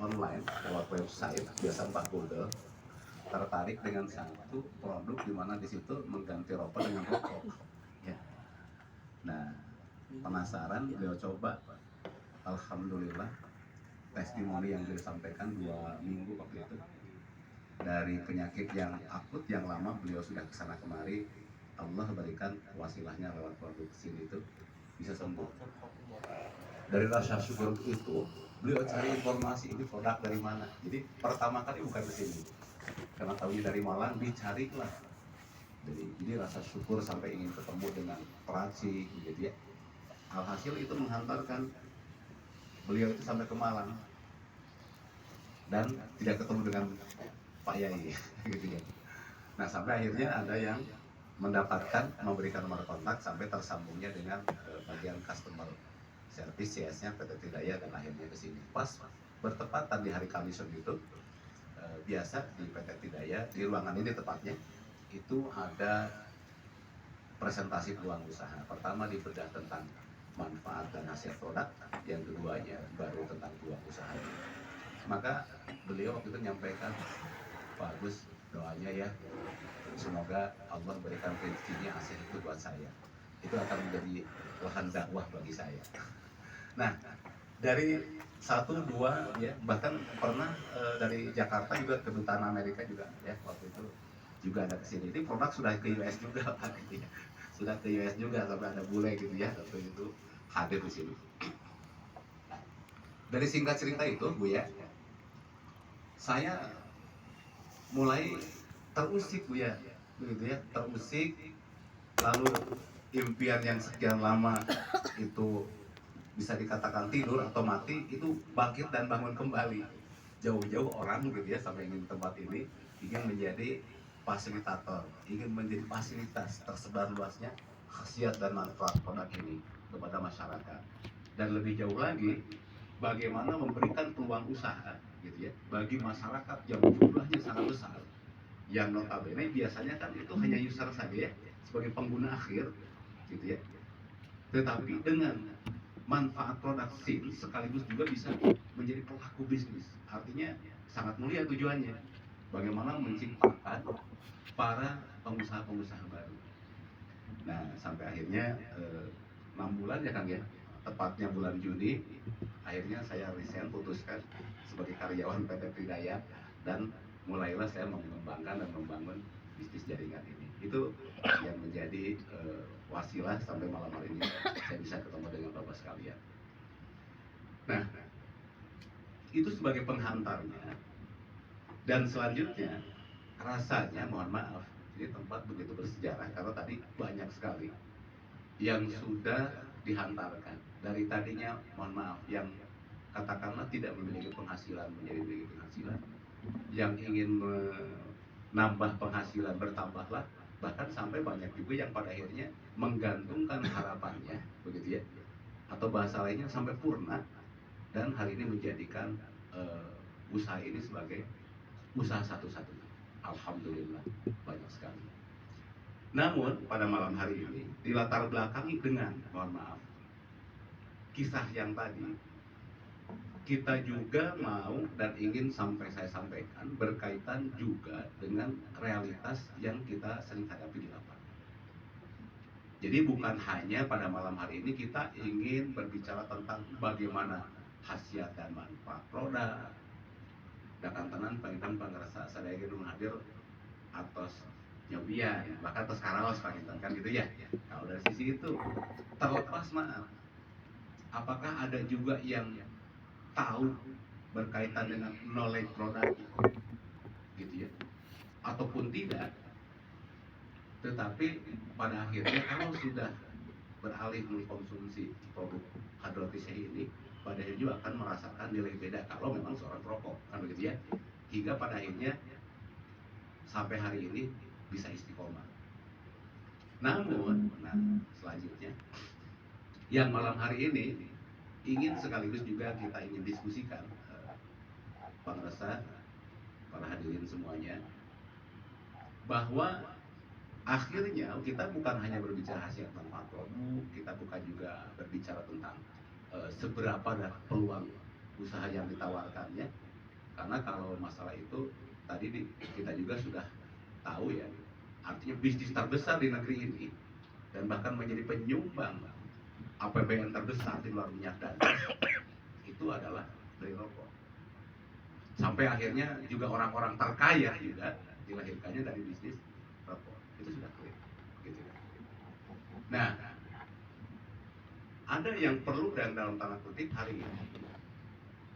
online lewat website biasa Mbak Google tertarik dengan satu produk di mana di situ mengganti rokok dengan rokok. Ya. Nah, penasaran beliau coba. Alhamdulillah testimoni yang beliau sampaikan 2 minggu waktu itu dari penyakit yang akut yang lama beliau sudah kesana kemari, Allah berikan wasilahnya lewat produk sini itu bisa sembuh. Dari rasa syukur itu beliau cari informasi ini produk dari mana. Jadi pertama kali bukan ke sini, karena tahunya dari Malang dicarilah. Jadi rasa syukur sampai ingin ketemu dengan Praci gitu ya. Alhasil itu menghantarkan beliau itu sampai ke Malang dan tidak ketemu dengan Pak Yai gitu ya. Nah sampai akhirnya ada yang mendapatkan memberikan nomor kontak sampai tersambungnya dengan bagian customer service CS-nya PT Tridaya dan akhirnya ke sini. Pas bertepatan di hari Kamis itu biasa di PT Tridaya di ruangan ini tepatnya itu ada presentasi peluang usaha. Pertama dibedah tentang manfaat dan hasil produk, yang keduanya baru tentang peluang usaha. Maka beliau waktu itu menyampaikan, Pak Agus doanya ya, semoga Allah berikan rezekinya hasil itu buat saya. Itu akan menjadi lahan dakwah bagi saya. Nah, dari 1, 2 ya, bahkan pernah dari Jakarta juga kedutaan Amerika juga ya waktu itu juga ada kesini. Ini produk sudah ke US juga Pak, gitu ya. Sudah ke US juga sampai ada bule gitu ya waktu itu hadir di sini. Dari singkat cerita itu Bu ya, saya mulai terusik Bu ya, begitu ya, terusik. Lalu impian yang sekian lama itu bisa dikatakan tidur atau mati itu bangkit dan bangun kembali. Jauh-jauh orang gitu ya sampai ingin tempat ini ingin menjadi fasilitator, ingin menjadi fasilitas tersebar luasnya khasiat dan manfaat produk ini kepada masyarakat. Dan lebih jauh lagi, bagaimana memberikan peluang usaha gitu ya bagi masyarakat yang jumlahnya sangat besar, yang notabene biasanya kan itu hanya user saja ya, sebagai pengguna akhir gitu ya. Tetapi dengan manfaat produk SIM sekaligus juga bisa menjadi pelaku bisnis. Artinya sangat mulia tujuannya. Bagaimana menciptakan para pengusaha-pengusaha baru. Nah, sampai akhirnya 6 bulan ya Kang ya, tepatnya bulan Juni, akhirnya saya resign, putuskan sebagai karyawan PT Tridaya dan mulailah saya mengembangkan dan membangun bisnis jaringan ini. Itu yang menjadi wasilah sampai malam hari ini saya bisa ketemu dengan Bapak sekalian. Nah, itu sebagai penghantarnya. Dan selanjutnya, rasanya mohon maaf, ini tempat begitu bersejarah karena tadi banyak sekali yang sudah dihantarkan. Dari tadinya, mohon maaf, yang katakanlah tidak memiliki penghasilan menjadi memiliki penghasilan, yang ingin menambah penghasilan bertambahlah, bahkan sampai banyak juga yang pada akhirnya menggantungkan harapannya, begitu ya, atau bahasa lainnya sampai purna, dan hari ini menjadikan usaha ini sebagai usaha satu-satunya. Alhamdulillah banyak sekali. Namun pada malam hari ini dilatar belakangi dengan, mohon maaf, kisah yang tadi, kita juga mau dan ingin sampai saya sampaikan berkaitan juga dengan realitas yang kita sering hadapi di lapangan. Jadi bukan hanya pada malam hari ini kita ingin berbicara tentang bagaimana khasiat dan manfaat produk, dakan tenan pengitan pangerasa sadaya gedung hadir atas nyobian, bahkan atas karaos pangitan kan gitu ya. Kalau dari sisi itu terlepas maaf, apakah ada juga yang tahu berkaitan dengan knowledge produk gitu ya, ataupun tidak, tetapi pada akhirnya kalau sudah beralih mengkonsumsi produk hidrotis ini, pada akhirnya juga akan merasakan nilai beda kalau memang seorang perokok kan begitu ya, hingga pada akhirnya sampai hari ini bisa istiqomah. Namun, nah selanjutnya yang malam hari ini ingin sekaligus juga kita ingin diskusikan, Bang Resa, para hadirin semuanya, bahwa akhirnya kita bukan hanya berbicara hasil manfaat produk, kita bukan juga berbicara tentang seberapa peluang usaha yang ditawarkannya, Karena kalau masalah itu tadi kita juga sudah tahu ya, artinya bisnis terbesar di negeri ini dan bahkan menjadi penyumbang APBN terbesar di luar minyak dan gas itu adalah dari rokok. Sampai akhirnya juga orang-orang terkaya juga dilahirkannya dari bisnis rokok. Itu sudah clear. Gitu. Nah, ada yang perlu dan dalam tanda kutip hari ini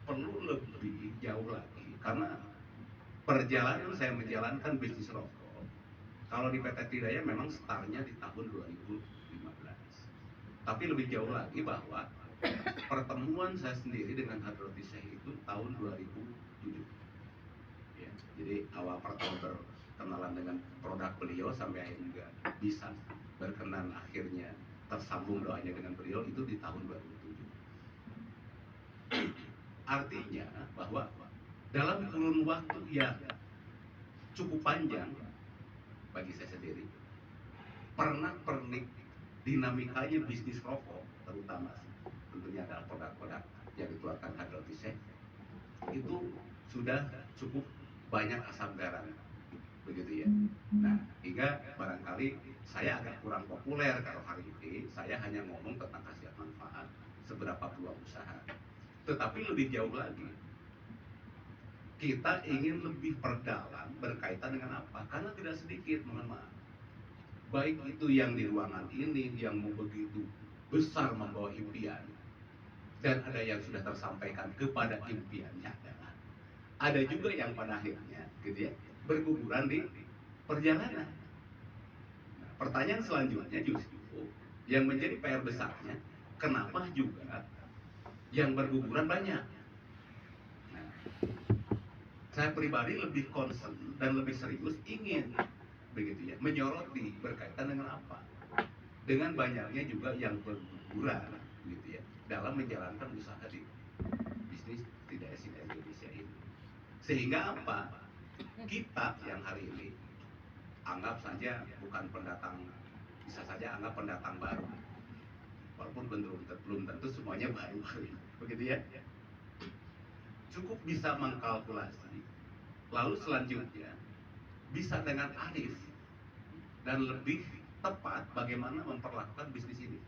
perlu lebih jauh lagi karena perjalanan saya menjalankan bisnis rokok kalau di PT Tridaya memang startnya di tahun 2015. Tapi lebih jauh lagi bahwa pertemuan saya sendiri dengan Hadrati Syekh itu tahun 2007. Ya, jadi awal pertama berkenalan dengan produk beliau sampai akhirnya juga bisa berkenan akhirnya tersambung doanya dengan beliau itu di tahun 2007. Artinya bahwa dalam kurun waktu yang cukup panjang bagi saya sendiri, pernak-pernik dinamikanya bisnis rokok, terutama tentunya adalah produk-produk yang dikeluarkan Hadrati Syekh, itu sudah cukup banyak asam garam, begitu ya. Nah, hingga barangkali saya agak kurang populer kalau hari ini saya hanya ngomong tentang khasiat manfaat, seberapa peluang usaha. Tetapi lebih jauh lagi, kita ingin lebih perdalam berkaitan dengan apa? Karena tidak sedikit, mohon maaf, baik itu yang di ruangan ini yang begitu besar membawa impian, dan ada yang sudah tersampaikan kepada impiannya, ada juga yang pada akhirnya gitu ya berguguran di perjalanan. Nah, pertanyaan selanjutnya justru yang menjadi PR besarnya, kenapa juga yang berguguran banyak? Nah, saya pribadi lebih concern dan lebih serius ingin begitu ya menyoroti berkaitan dengan apa? Dengan banyaknya juga yang berguguran gitu ya dalam menjalankan usaha di bisnis Tridaya Sinar Indonesia ini. Sehingga apa? Kita yang hari ini anggap saja bukan pendatang, bisa saja anggap pendatang baru, walaupun belum tentu semuanya baru, begitu ya. Cukup bisa mengkalkulasi, lalu selanjutnya bisa dengan arif dan lebih tepat bagaimana memperlakukan bisnis ini,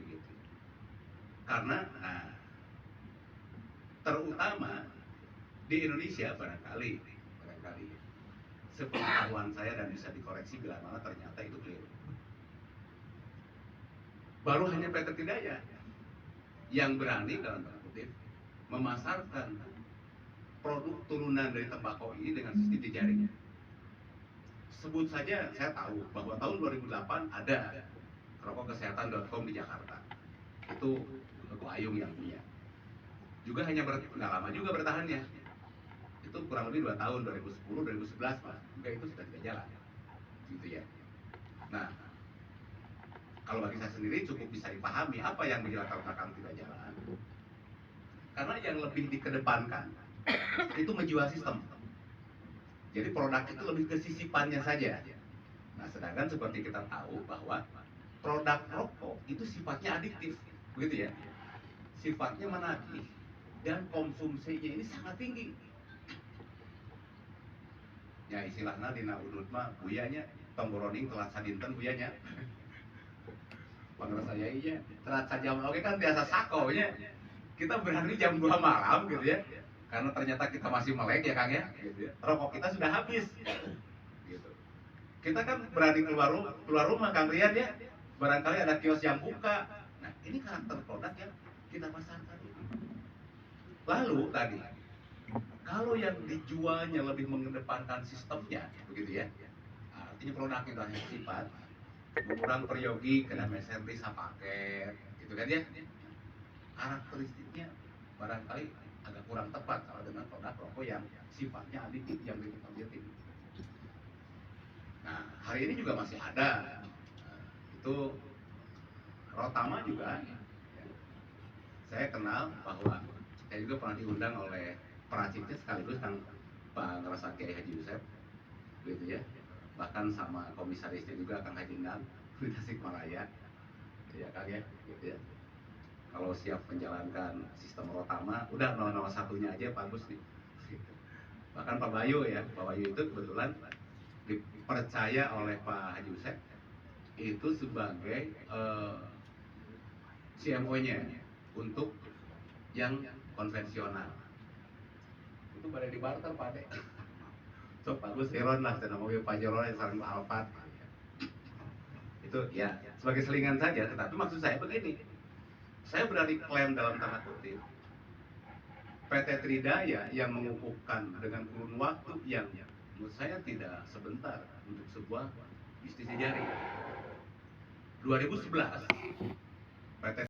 begitu. Karena terutama di Indonesia barangkali sepengetahuan saya dan bisa dikoreksi bila mana ternyata itu keliru. Baru hanya PT Tridaya yang berani dalam tanda kutip memasarkan produk turunan dari tembakau ini dengan sistem jejaring. Sebut saja, saya tahu bahwa tahun 2008 ada rokokkesehatan.com di Jakarta. Itu Ko Ayung yang punya. Juga hanya nggak lama juga bertahannya. Itu kurang lebih 2 tahun, 2010, 2011 Mas. Juga itu sudah tidak jalan. Gitu ya. Nah, kalau bagi saya sendiri cukup bisa dipahami apa yang menjadi latar belakang tidak jalan. Karena yang lebih dikedepankan itu menjual sistem. Jadi produk itu lebih ke sisipannya saja. Nah, sedangkan seperti kita tahu bahwa produk rokok itu sifatnya adiktif, begitu ya. Sifatnya menagih dan konsumsinya ini sangat tinggi. Ya istilahnya dina udut mah buyanya tenggoroning telat sadinten buyanya. Pangrasa saya iya, telat sajam oke kan biasa sakonya. Kita berani jam 2 malam gitu ya. Karena ternyata kita masih melek ya Kang ya, gitu ya. Rokok kita sudah habis. Gitu. Kita kan berani keluar rumah Kang Rian ya. Barangkali ada kios yang buka. Nah, ini karakter produk yang kita pasarkan ini. Lalu tadi, kalau yang dijualnya lebih mengedepankan sistemnya, begitu ya. Artinya produk itu hanya sifat mengurang peryogi, kena meserti paket, gitu kan ya. Karakteristiknya barangkali agak kurang tepat kalau dengan produk rokok yang sifatnya adiktif yang lebih objektif. Nah, hari ini juga masih ada itu Rotama juga ya. Saya kenal bahwa saya juga pernah diundang oleh peraciknya sekaligus Kang Pak Ngerasa Kiai Haji Yusef gitu ya, bahkan sama komisarisnya juga Kang Haji Nan di Tasikmalaya ya Kang ya gitu ya. kalau siap menjalankan sistem Rotama, udah 001-nya aja bagus nih. Bahkan Pak Bayu ya, Pak Bayu itu kebetulan dipercaya oleh Pak Haji Usep itu sebagai CMO-nya untuk yang konvensional. Itu pada dibarter Pak Ade. So bagus Iron lah, dan mobil Pajero yang saling Alphard. Itu ya sebagai selingan saja, tetapi maksud saya begini, saya berani klaim dalam tanda kutip PT Tridaya yang mengukuhkan dengan kurun waktu yang menurut saya tidak sebentar untuk sebuah bisnis jari. 2011 PT